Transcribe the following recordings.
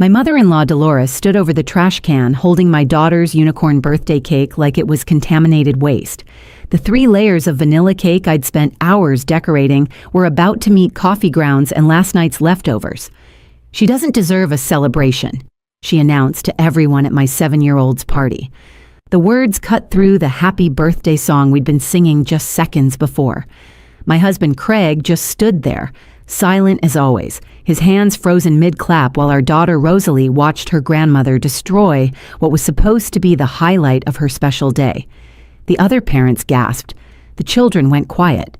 My mother-in-law Dolores stood over the trash can holding my daughter's unicorn birthday cake like it was contaminated waste. The 3 layers of vanilla cake I'd spent hours decorating were about to meet coffee grounds and last night's leftovers. "She doesn't deserve a celebration," she announced to everyone at my 7-year-old's party. The words cut through the happy birthday song we'd been singing just seconds before. My husband Craig just stood there, silent as always, his hands frozen mid-clap while our daughter Rosalie watched her grandmother destroy what was supposed to be the highlight of her special day. The other parents gasped. The children went quiet.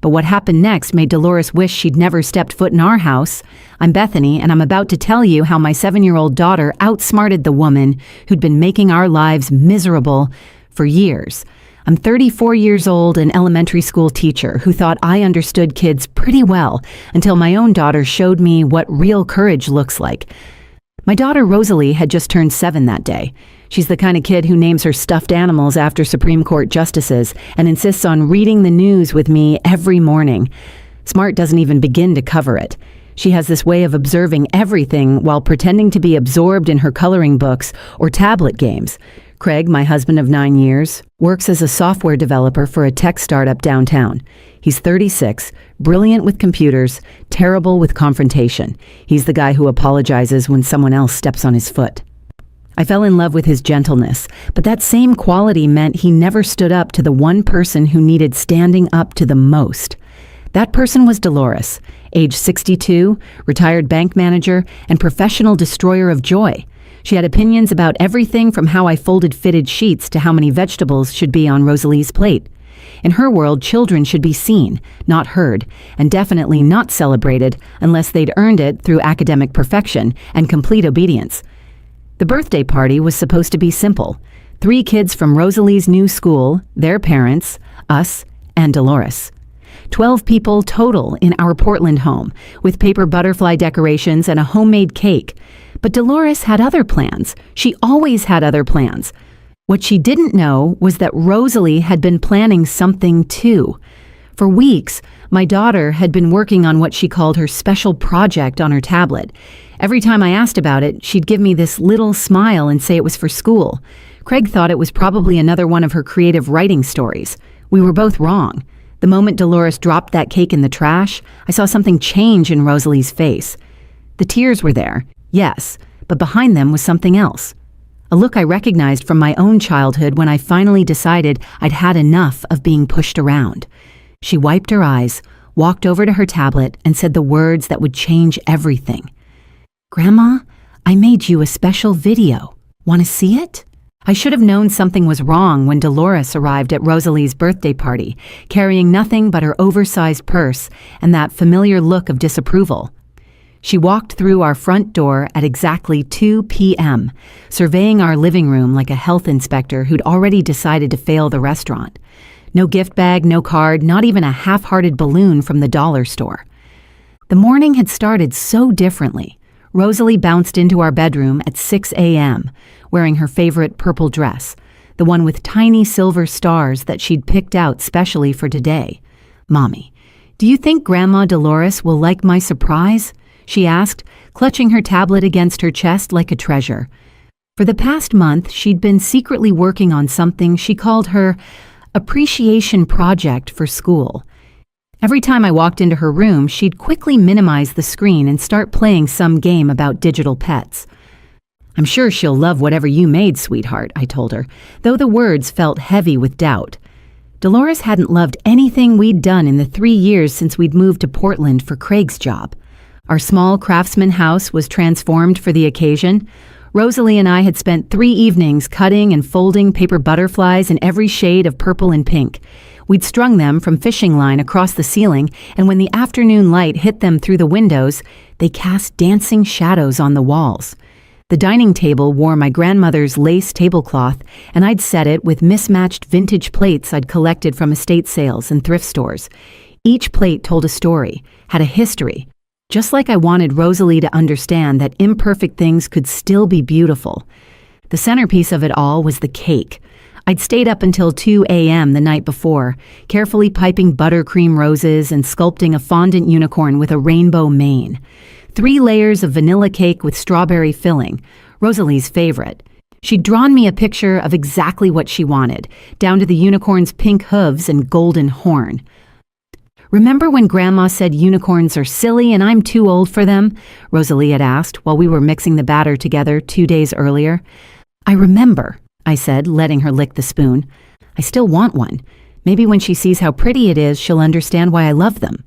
But what happened next made Dolores wish she'd never stepped foot in our house. I'm Bethany, and I'm about to tell you how my 7-year-old daughter outsmarted the woman who'd been making our lives miserable for years. I'm 34 years old, an elementary school teacher who thought I understood kids pretty well until my own daughter showed me what real courage looks like. My daughter Rosalie had just turned 7 that day. She's the kind of kid who names her stuffed animals after Supreme Court justices and insists on reading the news with me every morning. Smart doesn't even begin to cover it. She has this way of observing everything while pretending to be absorbed in her coloring books or tablet games. Craig, my husband of 9 years, works as a software developer for a tech startup downtown. He's 36, brilliant with computers, terrible with confrontation. He's the guy who apologizes when someone else steps on his foot. I fell in love with his gentleness, but that same quality meant he never stood up to the one person who needed standing up to the most. That person was Dolores, age 62, retired bank manager, and professional destroyer of joy. She had opinions about everything from how I folded fitted sheets to how many vegetables should be on Rosalie's plate. In her world, children should be seen, not heard, and definitely not celebrated unless they'd earned it through academic perfection and complete obedience. The birthday party was supposed to be simple. 3 kids from Rosalie's new school, their parents, us, and Dolores. 12 people total in our Portland home, with paper butterfly decorations and a homemade cake. But Dolores had other plans. She always had other plans. What she didn't know was that Rosalie had been planning something too. For weeks, my daughter had been working on what she called her special project on her tablet. Every time I asked about it, she'd give me this little smile and say it was for school. Craig thought it was probably another one of her creative writing stories. We were both wrong. The moment Dolores dropped that cake in the trash, I saw something change in Rosalie's face. The tears were there, yes, but behind them was something else. A look I recognized from my own childhood when I finally decided I'd had enough of being pushed around. She wiped her eyes, walked over to her tablet, and said the words that would change everything. "Grandma, I made you a special video. Want to see it?" I should have known something was wrong when Dolores arrived at Rosalie's birthday party, carrying nothing but her oversized purse and that familiar look of disapproval. She walked through our front door at exactly 2 p.m., surveying our living room like a health inspector who'd already decided to fail the restaurant. No gift bag, no card, not even a half-hearted balloon from the dollar store. The morning had started so differently. Rosalie bounced into our bedroom at 6 a.m., wearing her favorite purple dress, the one with tiny silver stars that she'd picked out specially for today. "Mommy, do you think Grandma Dolores will like my surprise?" she asked, clutching her tablet against her chest like a treasure. For the past month, she'd been secretly working on something she called her appreciation project for school. Every time I walked into her room, she'd quickly minimize the screen and start playing some game about digital pets. "I'm sure she'll love whatever you made, sweetheart," I told her, though the words felt heavy with doubt. Dolores hadn't loved anything we'd done in the 3 years since we'd moved to Portland for Craig's job. Our small craftsman house was transformed for the occasion. Rosalie and I had spent 3 evenings cutting and folding paper butterflies in every shade of purple and pink. We'd strung them from fishing line across the ceiling, and when the afternoon light hit them through the windows, they cast dancing shadows on the walls. The dining table wore my grandmother's lace tablecloth, and I'd set it with mismatched vintage plates I'd collected from estate sales and thrift stores. Each plate told a story, had a history, just like I wanted Rosalie to understand that imperfect things could still be beautiful. The centerpiece of it all was the cake. I'd stayed up until 2 a.m. the night before, carefully piping buttercream roses and sculpting a fondant unicorn with a rainbow mane. 3 layers of vanilla cake with strawberry filling, Rosalie's favorite. She'd drawn me a picture of exactly what she wanted, down to the unicorn's pink hooves and golden horn. "Remember when Grandma said unicorns are silly and I'm too old for them?" Rosalie had asked while we were mixing the batter together 2 days earlier. "I remember," I said, letting her lick the spoon. "I still want one. Maybe when she sees how pretty it is, she'll understand why I love them."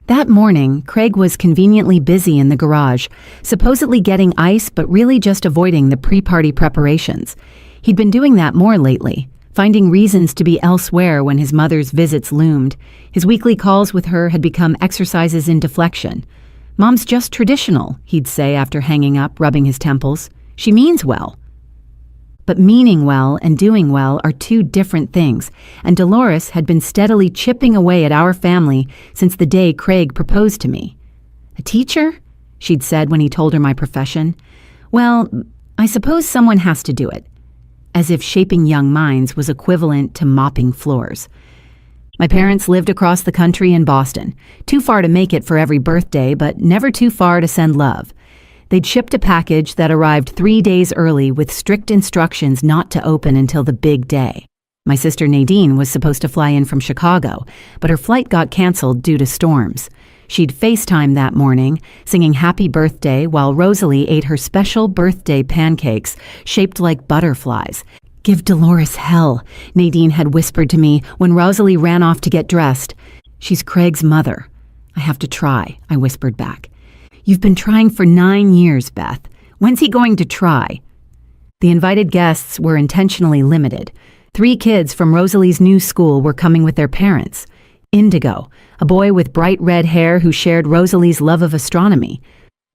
That morning, Craig was conveniently busy in the garage, supposedly getting ice but really just avoiding the pre-party preparations. He'd been doing that more lately, finding reasons to be elsewhere when his mother's visits loomed. His weekly calls with her had become exercises in deflection. "Mom's just traditional," he'd say after hanging up, rubbing his temples. "She means well." But meaning well and doing well are 2 different things, and Dolores had been steadily chipping away at our family since the day Craig proposed to me. "A teacher?" she'd said when he told her my profession. "Well, I suppose someone has to do it." As if shaping young minds was equivalent to mopping floors. My parents lived across the country in Boston, too far to make it for every birthday, but never too far to send love. They'd shipped a package that arrived 3 days early with strict instructions not to open until the big day. My sister Nadine was supposed to fly in from Chicago, but her flight got canceled due to storms. She'd FaceTime that morning, singing happy birthday while Rosalie ate her special birthday pancakes shaped like butterflies. "Give Dolores hell," Nadine had whispered to me when Rosalie ran off to get dressed. "She's Craig's mother." "I have to try," I whispered back. "You've been trying for 9 years, Beth. When's he going to try?" The invited guests were intentionally limited. 3 kids from Rosalie's new school were coming with their parents. Indigo, a boy with bright red hair who shared Rosalie's love of astronomy.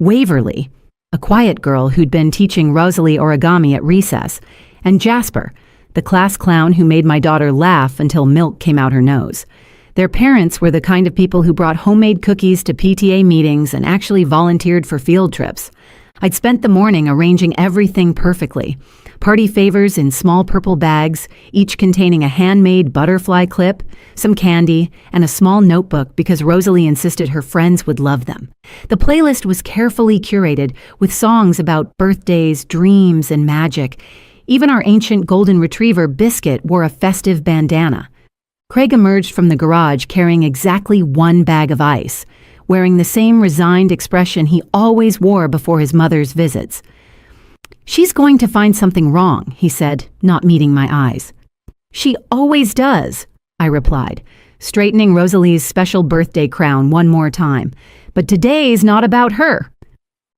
Waverly, a quiet girl who'd been teaching Rosalie origami at recess. And Jasper, the class clown who made my daughter laugh until milk came out her nose. Their parents were the kind of people who brought homemade cookies to PTA meetings and actually volunteered for field trips. I'd spent the morning arranging everything perfectly. Party favors in small purple bags, each containing a handmade butterfly clip, some candy, and a small notebook because Rosalie insisted her friends would love them. The playlist was carefully curated with songs about birthdays, dreams, and magic. Even our ancient golden retriever, Biscuit, wore a festive bandana. Craig emerged from the garage carrying exactly 1 bag of ice, wearing the same resigned expression he always wore before his mother's visits. "She's going to find something wrong," he said, not meeting my eyes. "She always does," I replied, straightening Rosalie's special birthday crown one more time. "But today's not about her."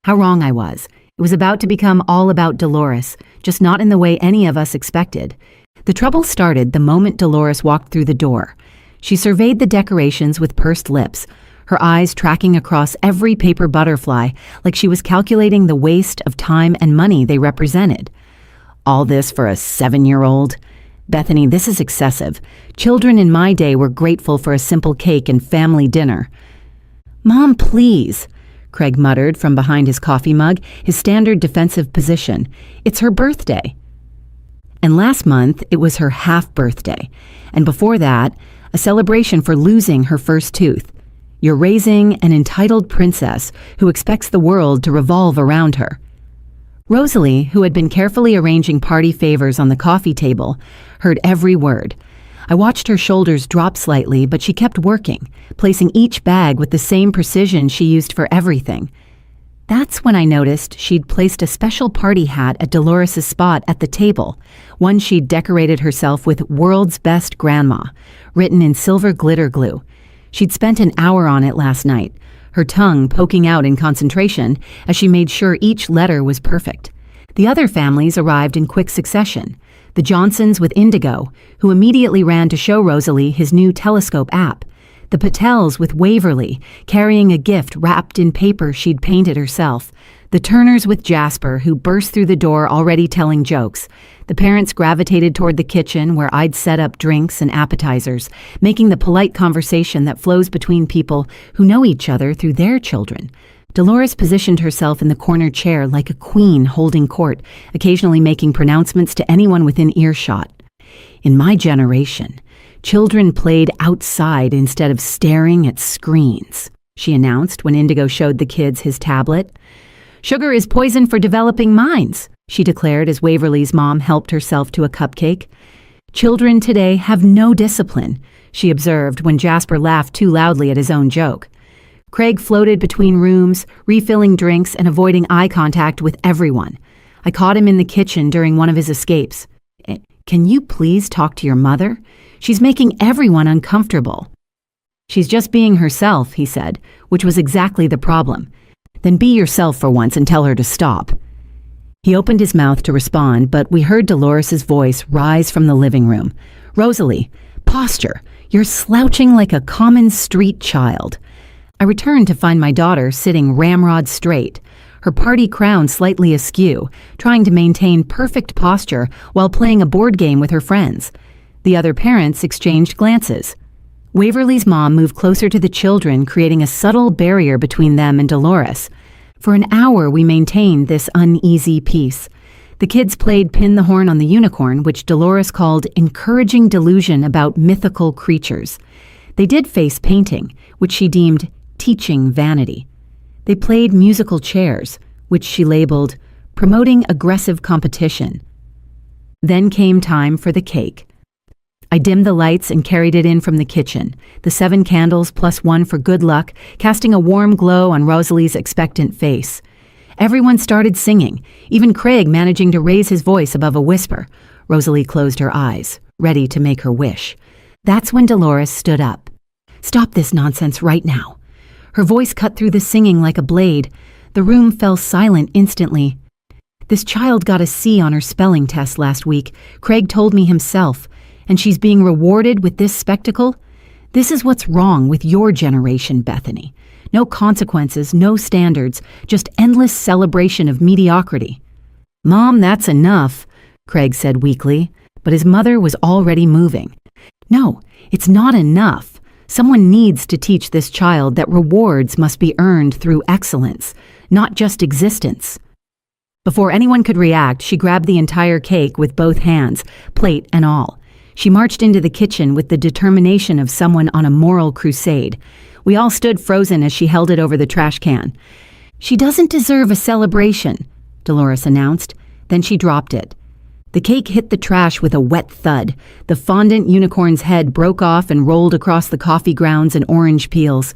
How wrong I was. It was about to become all about Dolores, just not in the way any of us expected. The trouble started the moment Dolores walked through the door. She surveyed the decorations with pursed lips, her eyes tracking across every paper butterfly like she was calculating the waste of time and money they represented. "All this for a 7-year-old? Bethany, this is excessive. Children in my day were grateful for a simple cake and family dinner." "Mom, please," Craig muttered from behind his coffee mug, his standard defensive position. "It's her birthday." And last month, it was her half-birthday. And before that, a celebration for losing her first tooth. You're raising an entitled princess who expects the world to revolve around her. Rosalie, who had been carefully arranging party favors on the coffee table, heard every word. I watched her shoulders drop slightly, but she kept working, placing each bag with the same precision she used for everything. That's when I noticed she'd placed a special party hat at Dolores' spot at the table, one she'd decorated herself with "World's Best Grandma," written in silver glitter glue. She'd spent an hour on it last night, her tongue poking out in concentration as she made sure each letter was perfect. The other families arrived in quick succession. The Johnsons with Indigo, who immediately ran to show Rosalie his new telescope app. The Patels with Waverly, carrying a gift wrapped in paper she'd painted herself. The Turners with Jasper, who burst through the door already telling jokes. The parents gravitated toward the kitchen where I'd set up drinks and appetizers, making the polite conversation that flows between people who know each other through their children. Dolores positioned herself in the corner chair like a queen holding court, occasionally making pronouncements to anyone within earshot. In my generation, children played outside instead of staring at screens. she announced when Indigo showed the kids his tablet. Sugar is poison for developing minds, she declared as Waverly's mom helped herself to a cupcake. Children today have no discipline, she observed when Jasper laughed too loudly at his own joke. Craig floated between rooms, refilling drinks and avoiding eye contact with everyone. I caught him in the kitchen during one of his escapes. Can you please talk to your mother? She's making everyone uncomfortable. She's just being herself, he said, which was exactly the problem. Then be yourself for once and tell her to stop. He opened his mouth to respond, but we heard Dolores's voice rise from the living room. Rosalie, posture. You're slouching like a common street child. I returned to find my daughter sitting ramrod straight, her party crown slightly askew, trying to maintain perfect posture while playing a board game with her friends. The other parents exchanged glances. Waverly's mom moved closer to the children, creating a subtle barrier between them and Dolores. For an hour, we maintained this uneasy peace. The kids played Pin the Horn on the Unicorn, which Dolores called encouraging delusion about mythical creatures. They did face painting, which she deemed teaching vanity. They played musical chairs, which she labeled promoting aggressive competition. Then came time for the cake. I dimmed the lights and carried it in from the kitchen, the 7 candles plus 1 for good luck, casting a warm glow on Rosalie's expectant face. Everyone started singing, even Craig managing to raise his voice above a whisper. Rosalie closed her eyes, ready to make her wish. That's when Dolores stood up. Stop this nonsense right now. Her voice cut through the singing like a blade. The room fell silent instantly. This child got a C on her spelling test last week, Craig told me himself. And she's being rewarded with this spectacle? This is what's wrong with your generation, Bethany. No consequences, no standards, just endless celebration of mediocrity. Mom, that's enough, Craig said weakly, but his mother was already moving. No, it's not enough. Someone needs to teach this child that rewards must be earned through excellence, not just existence. Before anyone could react, she grabbed the entire cake with both hands, plate and all. She marched into the kitchen with the determination of someone on a moral crusade. We all stood frozen as she held it over the trash can. She doesn't deserve a celebration, Dolores announced. Then she dropped it. The cake hit the trash with a wet thud. The fondant unicorn's head broke off and rolled across the coffee grounds and orange peels.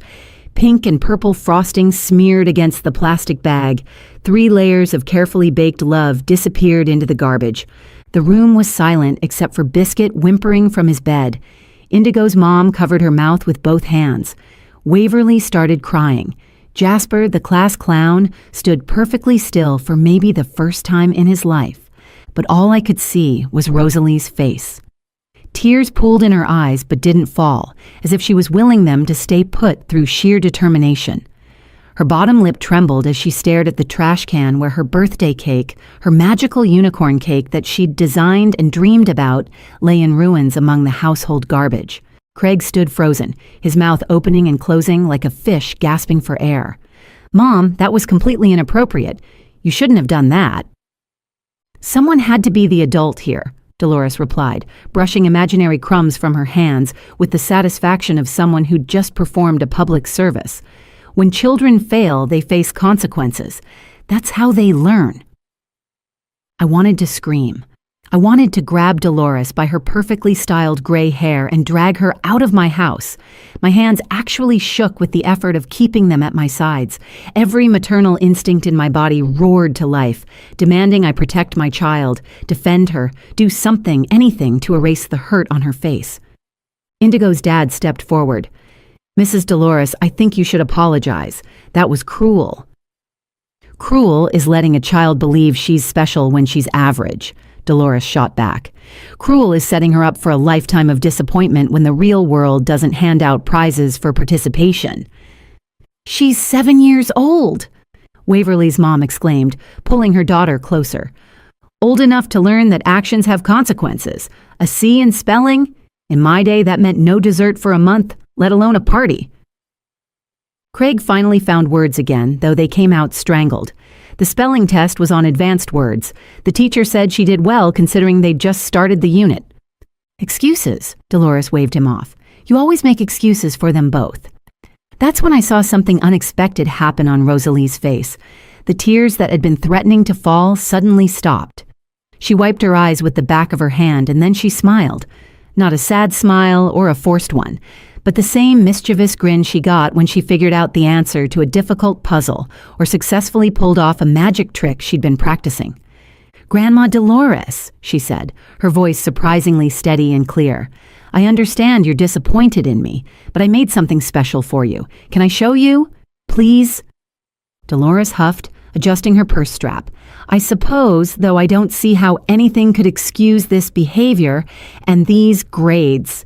Pink and purple frosting smeared against the plastic bag. 3 layers of carefully baked love disappeared into the garbage. The room was silent except for Biscuit whimpering from his bed. Indigo's mom covered her mouth with both hands. Waverly started crying. Jasper, the class clown, stood perfectly still for maybe the first time in his life. But all I could see was Rosalie's face. Tears pooled in her eyes but didn't fall, as if she was willing them to stay put through sheer determination. Her bottom lip trembled as she stared at the trash can where her birthday cake, her magical unicorn cake that she'd designed and dreamed about, lay in ruins among the household garbage. Craig stood frozen, his mouth opening and closing like a fish gasping for air. Mom, that was completely inappropriate. You shouldn't have done that. Someone had to be the adult here, Dolores replied, brushing imaginary crumbs from her hands with the satisfaction of someone who'd just performed a public service. When children fail, they face consequences. That's how they learn. I wanted to scream. I wanted to grab Dolores by her perfectly styled gray hair and drag her out of my house. My hands actually shook with the effort of keeping them at my sides. Every maternal instinct in my body roared to life, demanding I protect my child, defend her, do something, anything to erase the hurt on her face. Indigo's dad stepped forward. Mrs. Dolores, I think you should apologize. That was cruel. Cruel is letting a child believe she's special when she's average, Dolores shot back. Cruel is setting her up for a lifetime of disappointment when the real world doesn't hand out prizes for participation. She's 7 years old, Waverly's mom exclaimed, pulling her daughter closer. Old enough to learn that actions have consequences. A C in spelling? In my day, that meant no dessert for a month, let alone a party. Craig finally found words again, though they came out strangled. The spelling test was on advanced words. The teacher said she did well considering they'd just started the unit. Excuses, Dolores waved him off. You always make excuses for them both. That's when I saw something unexpected happen on Rosalie's face. The tears that had been threatening to fall suddenly stopped. She wiped her eyes with the back of her hand and then she smiled. Not a sad smile or a forced one, but the same mischievous grin she got when she figured out the answer to a difficult puzzle or successfully pulled off a magic trick she'd been practicing. "Grandma Dolores," she said, her voice surprisingly steady and clear. "I understand you're disappointed in me, but I made something special for you. Can I show you? Please?" Dolores huffed, adjusting her purse strap. "I suppose, though I don't see how anything could excuse this behavior and these grades."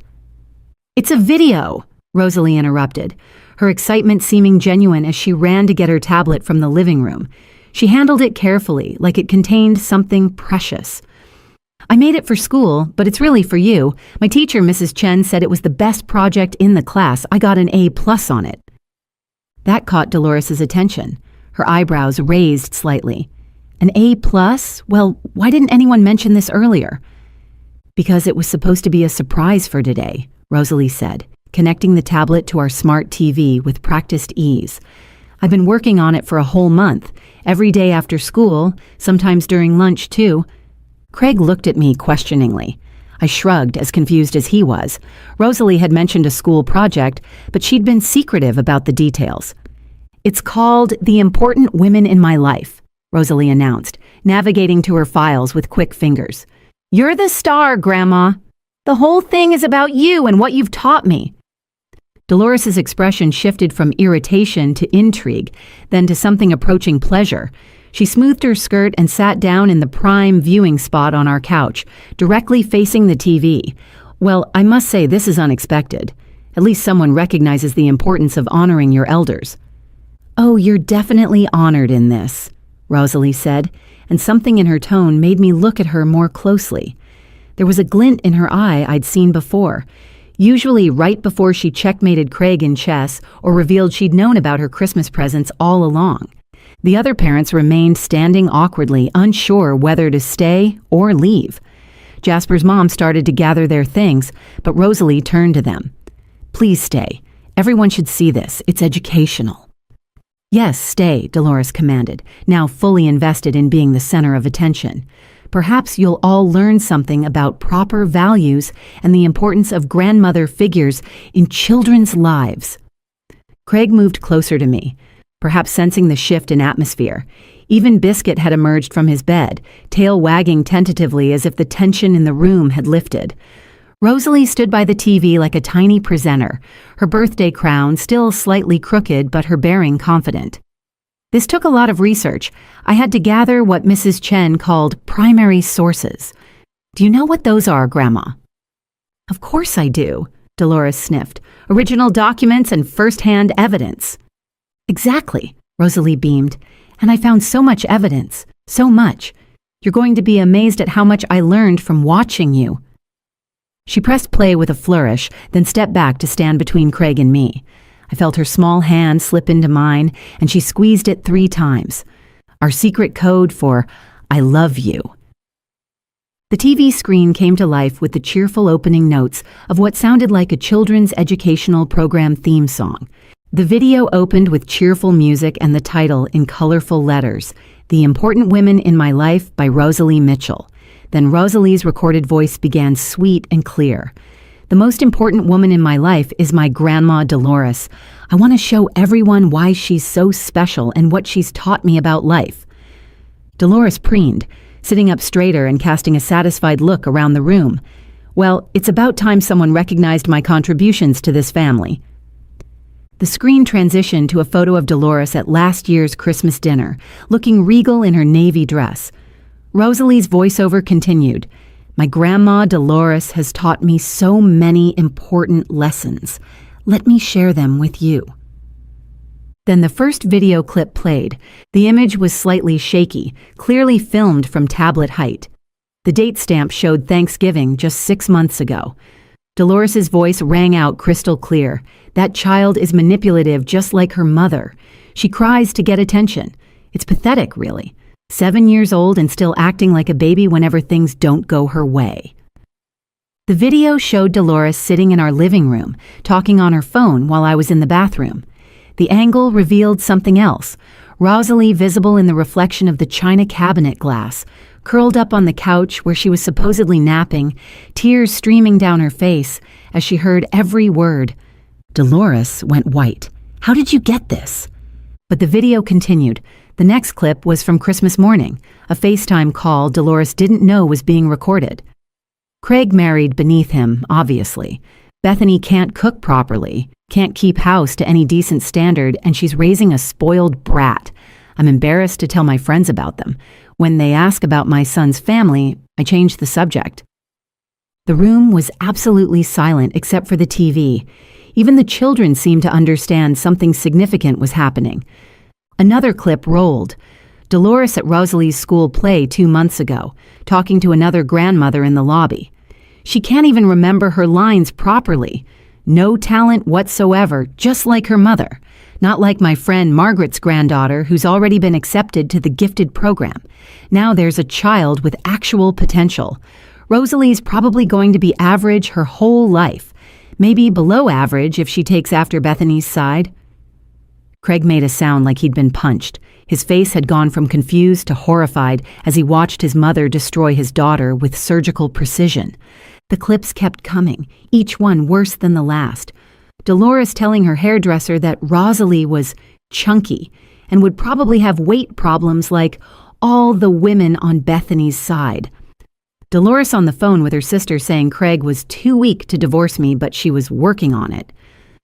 "It's a video," Rosalie interrupted, her excitement seeming genuine as she ran to get her tablet from the living room. She handled it carefully, like it contained something precious. "I made it for school, but it's really for you. My teacher, Mrs. Chen, said it was the best project in the class. I got an A+ on it." That caught Dolores's attention. Her eyebrows raised slightly. "An A+? Well, why didn't anyone mention this earlier?" "Because it was supposed to be a surprise for today," Rosalie said, connecting the tablet to our smart TV with practiced ease. "I've been working on it for a whole month, every day after school, sometimes during lunch too." Craig looked at me questioningly. I shrugged, as confused as he was. Rosalie had mentioned a school project, but she'd been secretive about the details. "It's called The Important Women in My Life," Rosalie announced, navigating to her files with quick fingers. "You're the star, Grandma. The whole thing is about you and what you've taught me." Dolores's expression shifted from irritation to intrigue, then to something approaching pleasure. She smoothed her skirt and sat down in the prime viewing spot on our couch, directly facing the TV. "Well, I must say this is unexpected. At least someone recognizes the importance of honoring your elders." "Oh, you're definitely honored in this," Rosalie said, and something in her tone made me look at her more closely. There was a glint in her eye I'd seen before, usually right before she checkmated Craig in chess or revealed she'd known about her Christmas presents all along. The other parents remained standing awkwardly, unsure whether to stay or leave. Jasper's mom started to gather their things, but Rosalie turned to them. "Please stay. Everyone should see this. It's educational." "Yes, stay," Dolores commanded, now fully invested in being the center of attention. "Perhaps you'll all learn something about proper values and the importance of grandmother figures in children's lives." Craig moved closer to me, perhaps sensing the shift in atmosphere. Even Biscuit had emerged from his bed, tail wagging tentatively as if the tension in the room had lifted. Rosalie stood by the TV like a tiny presenter, her birthday crown still slightly crooked but her bearing confident. "This took a lot of research. I had to gather what Mrs. Chen called primary sources. Do you know what those are, Grandma?" "Of course I do," Dolores sniffed. "Original documents and first-hand evidence." "Exactly," Rosalie beamed. "And I found so much evidence. So much. You're going to be amazed at how much I learned from watching you." She pressed play with a flourish, then stepped back to stand between Craig and me. I felt her small hand slip into mine, and she squeezed it 3 times. Our secret code for "I love you." The TV screen came to life with the cheerful opening notes of what sounded like a children's educational program theme song. The video opened with cheerful music and the title in colorful letters, "The Important Women in My Life" by Rosalie Mitchell. Then Rosalie's recorded voice began sweet and clear. "The most important woman in my life is my Grandma Dolores. I want to show everyone why she's so special and what she's taught me about life." Dolores preened, sitting up straighter and casting a satisfied look around the room. "Well, it's about time someone recognized my contributions to this family." The screen transitioned to a photo of Dolores at last year's Christmas dinner, looking regal in her navy dress. Rosalie's voiceover continued, "My Grandma Dolores has taught me so many important lessons. Let me share them with you." Then the first video clip played. The image was slightly shaky, clearly filmed from tablet height. The date stamp showed Thanksgiving just 6 months ago. Dolores's voice rang out crystal clear. "That child is manipulative just like her mother. She cries to get attention. It's pathetic, really. 7 years old and still acting like a baby whenever things don't go her way." The video showed Dolores sitting in our living room, talking on her phone while I was in the bathroom. The angle revealed something else. Rosalie visible in the reflection of the china cabinet glass, curled up on the couch where she was supposedly napping, tears streaming down her face as she heard every word. Dolores went white. "How did you get this?" But the video continued. The next clip was from Christmas morning, a FaceTime call Dolores didn't know was being recorded. Craig married beneath him, obviously. Bethany can't cook properly, can't keep house to any decent standard, and she's raising a spoiled brat. I'm embarrassed to tell my friends about them. When they ask about my son's family, I change the subject. The room was absolutely silent except for the TV. Even the children seemed to understand something significant was happening. Another clip rolled. Dolores at Rosalie's school play 2 months ago, talking to another grandmother in the lobby. She can't even remember her lines properly. No talent whatsoever, just like her mother. Not like my friend Margaret's granddaughter, who's already been accepted to the gifted program. Now there's a child with actual potential. Rosalie's probably going to be average her whole life. Maybe below average if she takes after Bethany's side. Craig made a sound like he'd been punched. His face had gone from confused to horrified as he watched his mother destroy his daughter with surgical precision. The clips kept coming, each one worse than the last. Dolores telling her hairdresser that Rosalie was chunky and would probably have weight problems like all the women on Bethany's side. Dolores on the phone with her sister saying Craig was too weak to divorce me, but she was working on it.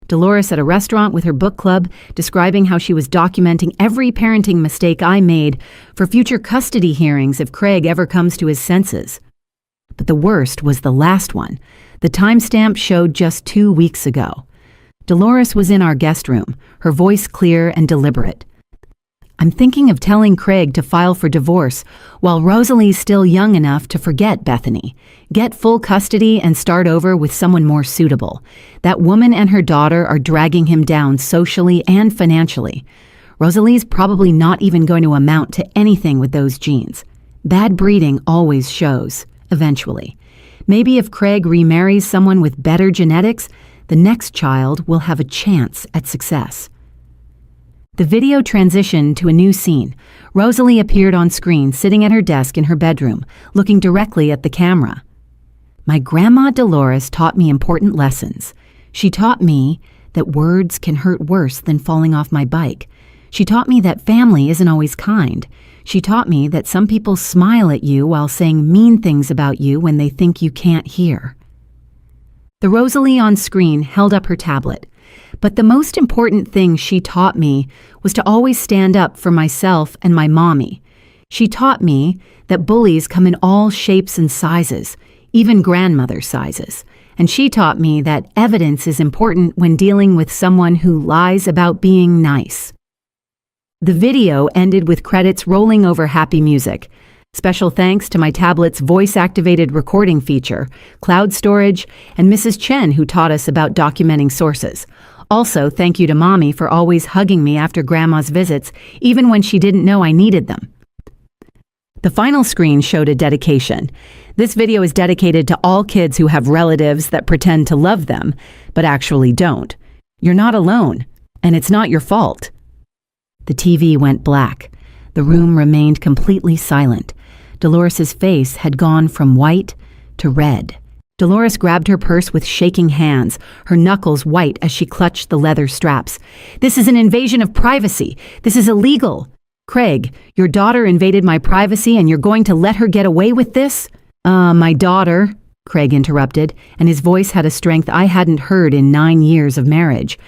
Dolores at a restaurant with her book club, describing how she was documenting every parenting mistake I made for future custody hearings if Craig ever comes to his senses. But the worst was the last one. The timestamp showed just 2 weeks ago. Dolores was in our guest room, her voice clear and deliberate. "I'm thinking of telling Craig to file for divorce while Rosalie's still young enough to forget Bethany, get full custody and start over with someone more suitable. That woman and her daughter are dragging him down socially and financially. Rosalie's probably not even going to amount to anything with those genes. Bad breeding always shows, eventually. Maybe if Craig remarries someone with better genetics, the next child will have a chance at success." The video transitioned to a new scene. Rosalie appeared on screen, sitting at her desk in her bedroom, looking directly at the camera. "My grandma Dolores taught me important lessons. She taught me that words can hurt worse than falling off my bike. She taught me that family isn't always kind. She taught me that some people smile at you while saying mean things about you when they think you can't hear." The Rosalie on screen held up her tablet. "But the most important thing she taught me was to always stand up for myself and my mommy. She taught me that bullies come in all shapes and sizes, even grandmother sizes. And she taught me that evidence is important when dealing with someone who lies about being nice." The video ended with credits rolling over happy music. Special thanks to my tablet's voice-activated recording feature, cloud storage, and Mrs. Chen, who taught us about documenting sources. Also, thank you to Mommy for always hugging me after Grandma's visits, even when she didn't know I needed them. The final screen showed a dedication. This video is dedicated to all kids who have relatives that pretend to love them, but actually don't. You're not alone, and it's not your fault. The TV went black. The room remained completely silent. Dolores's face had gone from white to red. Dolores grabbed her purse with shaking hands, her knuckles white as she clutched the leather straps. "This is an invasion of privacy. This is illegal. Craig, your daughter invaded my privacy and you're going to let her get away with this?" My daughter," Craig interrupted, and his voice had a strength I hadn't heard in 9 years of marriage,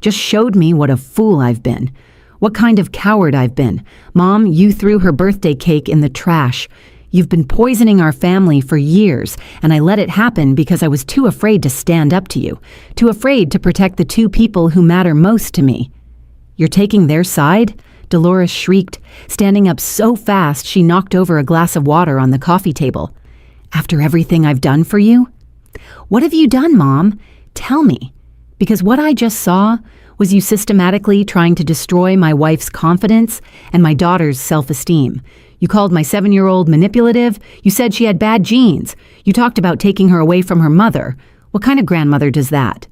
"just showed me what a fool I've been. What kind of coward I've been. Mom, you threw her birthday cake in the trash. You've been poisoning our family for years, and I let it happen because I was too afraid to stand up to you, too afraid to protect the 2 people who matter most to me." "You're taking their side?" Dolores shrieked, standing up so fast she knocked over a glass of water on the coffee table. "After everything I've done for you?" "What have you done, Mom? Tell me. Because what I just saw was you systematically trying to destroy my wife's confidence and my daughter's self-esteem. You called my 7-year-old manipulative. You said she had bad genes. You talked about taking her away from her mother. What kind of grandmother does that?"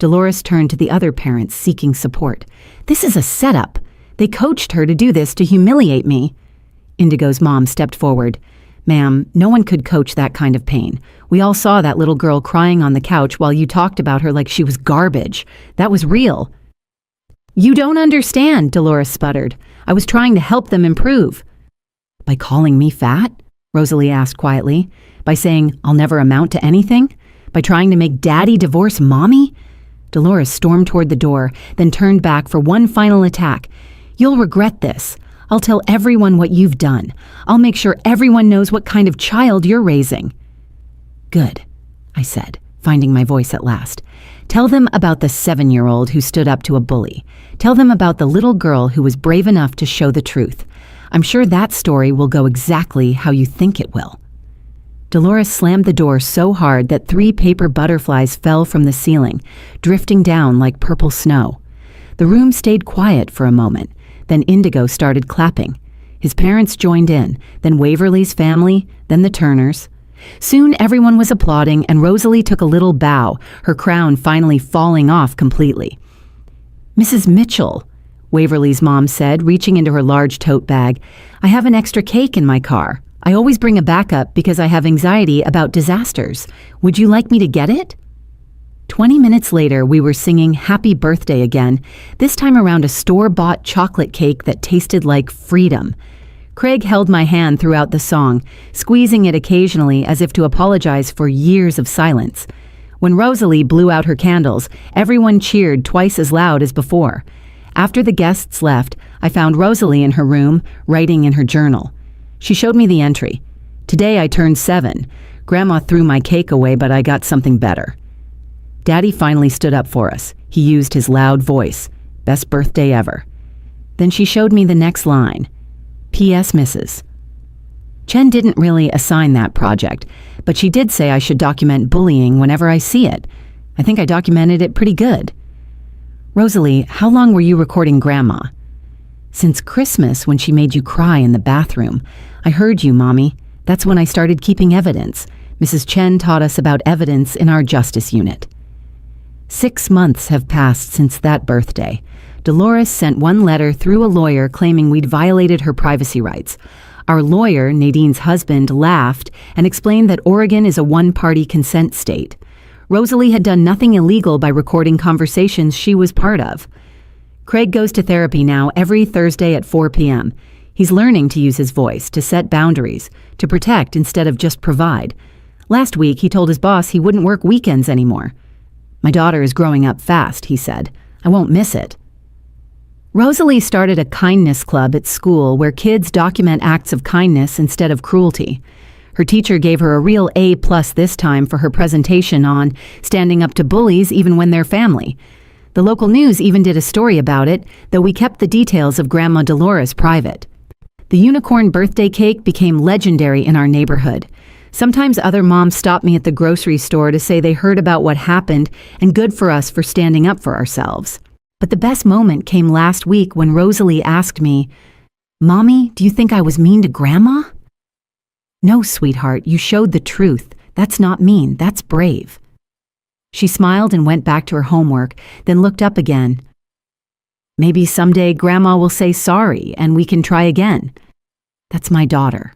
Dolores turned to the other parents, seeking support. "This is a setup. They coached her to do this to humiliate me." Indigo's mom stepped forward. "Ma'am, no one could coach that kind of pain. We all saw that little girl crying on the couch while you talked about her like she was garbage. That was real." "You don't understand," Dolores sputtered. "I was trying to help them improve." "By calling me fat?" Rosalie asked quietly. "By saying I'll never amount to anything? By trying to make Daddy divorce Mommy?" Dolores stormed toward the door, then turned back for one final attack. "You'll regret this. I'll tell everyone what you've done. I'll make sure everyone knows what kind of child you're raising." "Good," I said, finding my voice at last. "Tell them about the 7-year-old who stood up to a bully. Tell them about the little girl who was brave enough to show the truth. I'm sure that story will go exactly how you think it will." Dolores slammed the door so hard that 3 paper butterflies fell from the ceiling, drifting down like purple snow. The room stayed quiet for a moment. Then Indigo started clapping. His parents joined in, then Waverly's family, then the Turners. Soon everyone was applauding, and Rosalie took a little bow, her crown finally falling off completely. "Mrs. Mitchell," Waverly's mom said, reaching into her large tote bag, "I have an extra cake in my car. I always bring a backup because I have anxiety about disasters. Would you like me to get it?" 20 minutes later, we were singing Happy Birthday again, this time around a store-bought chocolate cake that tasted like freedom. Craig held my hand throughout the song, squeezing it occasionally as if to apologize for years of silence. When Rosalie blew out her candles, everyone cheered twice as loud as before. After the guests left, I found Rosalie in her room, writing in her journal. She showed me the entry. "Today I turned 7. Grandma threw my cake away, but I got something better." Daddy finally stood up for us. He used his loud voice. "Best birthday ever." Then she showed me the next line. "P.S. Mrs." Chen didn't really assign that project, but she did say I should document bullying whenever I see it. I think I documented it pretty good. "Rosalie, how long were you recording Grandma?" "Since Christmas, when she made you cry in the bathroom. I heard you, Mommy. That's when I started keeping evidence. Mrs. Chen taught us about evidence in our justice unit." 6 months have passed since that birthday. Dolores sent one letter through a lawyer claiming we'd violated her privacy rights. Our lawyer, Nadine's husband, laughed and explained that Oregon is a one-party consent state. Rosalie had done nothing illegal by recording conversations she was part of. Craig goes to therapy now every Thursday at 4 p.m. He's learning to use his voice, to set boundaries, to protect instead of just provide. Last week, he told his boss he wouldn't work weekends anymore. "My daughter is growing up fast," he said. "I won't miss it." Rosalie started a kindness club at school where kids document acts of kindness instead of cruelty. Her teacher gave her a real A+ this time for her presentation on standing up to bullies even when they're family. The local news even did a story about it, though we kept the details of Grandma Dolores private. The unicorn birthday cake became legendary in our neighborhood. Sometimes other moms stop me at the grocery store to say they heard about what happened and good for us for standing up for ourselves. But the best moment came last week when Rosalie asked me, "Mommy, do you think I was mean to Grandma?" "No, sweetheart, you showed the truth. That's not mean, that's brave." She smiled and went back to her homework, then looked up again. "Maybe someday Grandma will say sorry and we can try again." That's my daughter.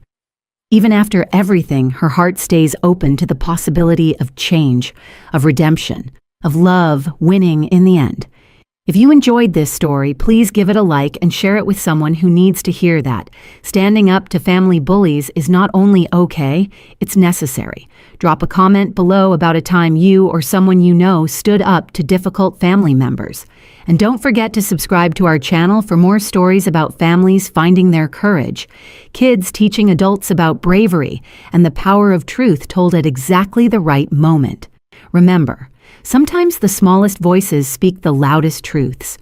Even after everything, her heart stays open to the possibility of change, of redemption, of love winning in the end. If you enjoyed this story, please give it a like and share it with someone who needs to hear that. Standing up to family bullies is not only okay, it's necessary. Drop a comment below about a time you or someone you know stood up to difficult family members. And don't forget to subscribe to our channel for more stories about families finding their courage, kids teaching adults about bravery, and the power of truth told at exactly the right moment. Remember, sometimes the smallest voices speak the loudest truths.